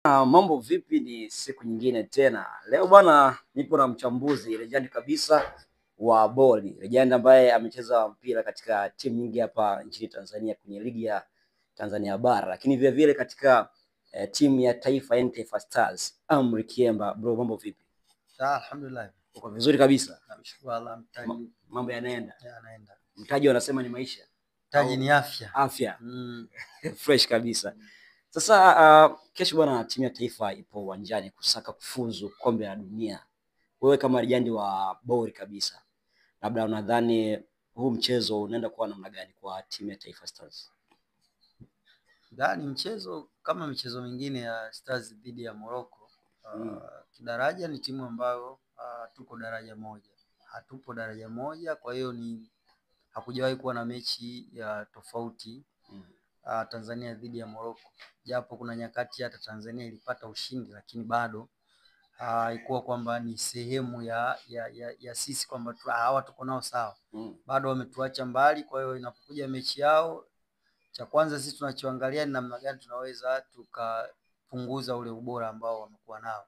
Mambo vipi? Ni siku nyingine tena. Leo bwana, nipo na mchambuzi legend kabisa wa boli, legend ambaye amecheza mpira katika timu nyingi hapa nchini Tanzania kwenye ligi ya Tanzania bara, lakini vile vile katika timu ya taifa ya Taifa Stars. Amri Kiemba. Bro, mambo vipi? Alhamdulillah. Uko vizuri kabisa? Namshukuru Allah. Mambo yanaenda. Yanaenda. Mtaji wanasema ni maisha. Mtaji ni afya. Afya. Fresh kabisa. Sasa kesho bwana, timu ya taifa ipo uwanjani kusaka kufuzu kombe la dunia. Wewe kama legend wa boli kabisa, labda unadhani huu mchezo unaenda kuwa namna gani kwa timu ya Taifa Stars? Ni mchezo kama michezo mingine ya Stars dhidi ya Morocco. Kidaraja ni timu ambayo tuko daraja moja. Hatupo daraja moja, kwa hiyo hakujawahi kuwa na mechi ya tofauti Tanzania dhidi ya Morocco. Japo kuna nyakati hata Tanzania ilipata ushindi, lakini bado haikuwa kwamba ni sehemu ya sisi kwamba hawa tuko nao sawa. Bado wametuacha mbali. Kwa hiyo inapokuja mechi yao, cha kwanza sisi tunachoangalia ni namna gani tunaweza tukapunguza ule ubora ambao wamekuwa nao.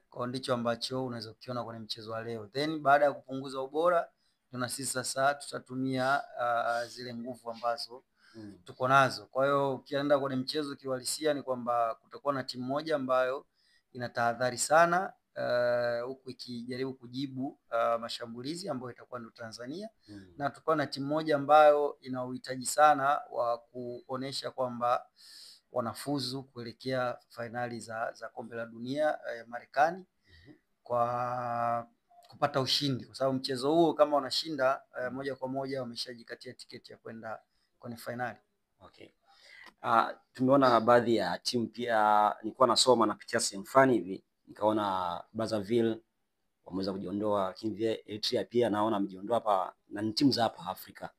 Kwa ndicho ambacho unaweza kukiona kwenye mchezo wa leo. Then baada ya kupunguza ubora, tuna sisi sasa tutatumia zile nguvu ambazo tuko nazo. Kwa hiyo ukienda kwenye mchezo kiuhalisia ni kwamba kutakuwa na timu moja ambayo inatahadhari sana huku ikijaribu kujibu mashambulizi ambayo itakuwa ndio Tanzania. Na tutakuwa na timu moja ambayo ina uhitaji sana wa kuonesha kwamba wanafuzu kuelekea fainali za kombe la dunia Marekani kwa kupata ushindi, kwa sababu mchezo huo kama wanashinda moja kwa moja wameshajikatia tiketi ya kwenda kwenye fainali. Okay. Tumeona baadhi ya timu pia, nilikuwa nasoma napitia sehemu fulani hivi nikaona Brazzaville wameweza kujiondoa, lakini Eritrea pia naona amejiondoa hapa, na ni timu za hapa Afrika.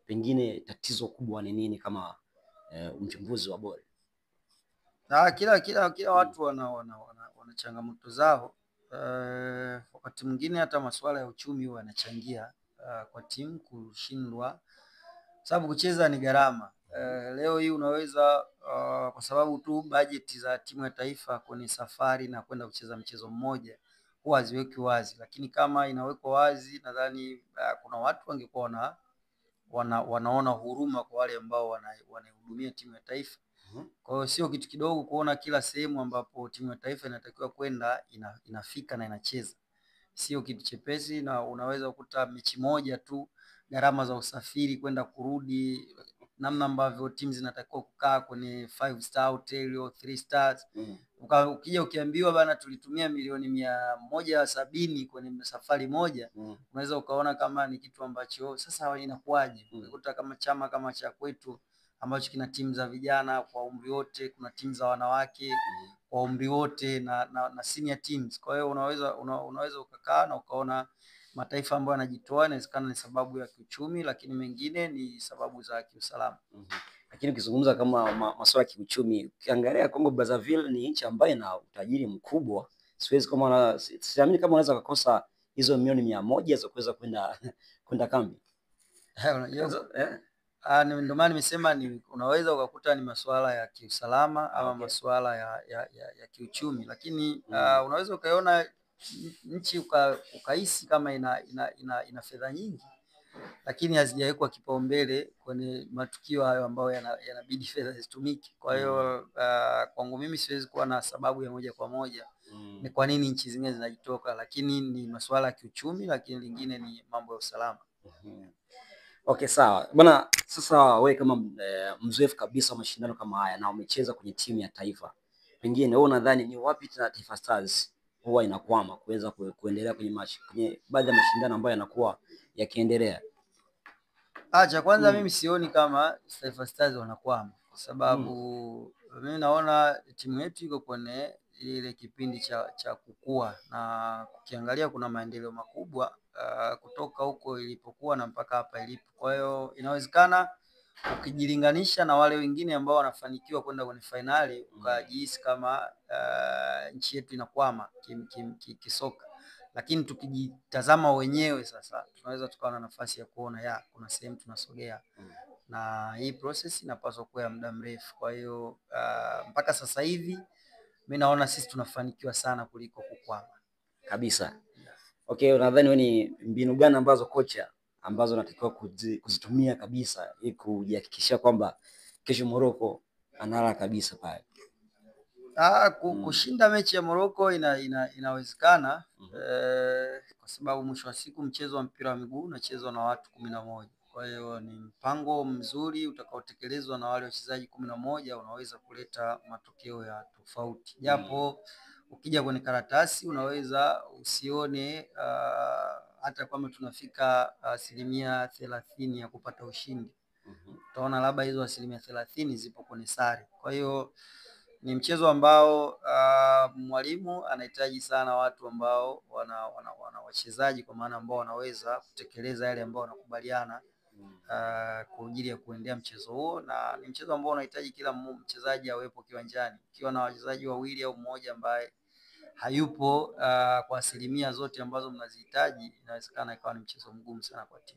Pengine tatizo kubwa ni nini kama mchumbuzi wa boli? Kila watu wana changamoto zao. Wakati mwingine hata masuala ya uchumi huwa yanachangia kwa timu kushindwa, sababu kucheza ni gharama. Leo hii unaweza kwa sababu tu bajeti za timu ya taifa kwenye safari na kwenda kucheza mchezo mmoja huwa haziweki wazi, lakini kama inawekwa wazi, nadhani kuna watu wangekuwa wanaona huruma kwa wale ambao wanahudumia timu ya taifa. Kwa hiyo sio kitu kidogo kuona kila sehemu ambapo timu ya taifa inatakiwa kwenda inafika na inacheza. Sio kitu chepesi, na unaweza kukuta mechi moja tu gharama za usafiri kwenda kurudi, namna ambavyo timu zinatakiwa kukaa kwenye 5-star hotel au 3 stars. Ukija ukiambiwa bana tulitumia milioni 170 kwenye safari moja, unaweza ukaona kama ni kitu ambacho sasa inakuaje. Unakuta kama chama kama cha kwetu ambacho kina timu za vijana kwa umri wote, kuna timu za wanawake kwa umri wote na senior teams. Kwa hiyo unaweza ukakaa na ukaona mataifa ambayo yanajitoa, inawezekana ni sababu ya kiuchumi, lakini mengine ni sababu za kiusalama. Lakini ukizungumza kama masuala ya kiuchumi, ukiangalia Congo Brazzaville ni nchi ambayo ina utajiri mkubwa. Siamini kama unaweza kukosa hizo milioni 100 za kuweza kwenda kambi. Ndio maana nimesema unaweza ukakuta ni masuala ya kiusalama ama masuala ya kiuchumi, lakini unaweza ukaiona nchi ukahisi kama ina fedha nyingi, lakini hazijawekwa kipaumbele kwenye matukio hayo ambayo yanabidi fedha zitumike. Kwa hiyo kwangu mimi siwezi kuwa na sababu ya moja kwa moja ni kwa nini nchi zingine zinajitoka, lakini ni masuala ya kiuchumi, lakini lingine ni mambo ya usalama. Okay, sawa. Bwana, sasa wewe kama mzoefu kabisa wa mashindano kama haya na umecheza kwenye timu ya taifa, pengine wewe unadhani ni wapi Taifa Stars huwa inakwama kuweza kuendelea kwenye baadhi ya mashindano ambayo yanakuwa yakiendelea? Cha kwanza mimi sioni kama Taifa Stars wanakwama, kwa sababu mimi naona timu yetu iko kwenye ile kipindi cha kukua, na ukiangalia kuna maendeleo makubwa kutoka huko ilipokuwa na mpaka hapa ilipo. Kwa hiyo inawezekana ukijilinganisha na wale wengine ambao wanafanikiwa kwenda kwenye finali ukajihisi kama nchi yetu inakwama kisoka, lakini tukijitazama wenyewe sasa tunaweza tukawa na nafasi ya kuona kuna sehemu tunasogea, na hii process inapaswa kuwa ya muda mrefu. Kwa hiyo mpaka sasa hivi mimi naona sisi tunafanikiwa sana kuliko kukwama kabisa. Okay, unadhani wewe ni mbinu gani ambazo kocha ambazo unatakiwa kuzitumia kabisa ili kujihakikishia kwamba kesho Morocco analala kabisa pale? Kushinda mechi ya Morocco inawezekana kwa sababu mwisho wa siku mchezo wa mpira wa miguu unachezwa na watu 11. Kwa hiyo ni mpango mzuri utakaotekelezwa na wale wachezaji 11 unaweza kuleta matokeo ya tofauti. Japo ukija kwenye karatasi unaweza usione hata kama tunafika 30% ya kupata ushindi. Utaona labda hizo 30% zipo kwenye sare. Kwa hiyo ni mchezo ambao mwalimu anahitaji sana watu ambao wana wachezaji kwa maana ambao wanaweza kutekeleza yale ambao wanakubaliana kwa ajili ya kuendea mchezo huo, na ni mchezo ambao unahitaji kila mchezaji awepo kiwanjani. Ukiwa na wachezaji wawili au mmoja ambaye hayupo kwa asilimia zote ambazo mnazihitaji, inawezekana ikawa ni mchezo mgumu sana kwa timu.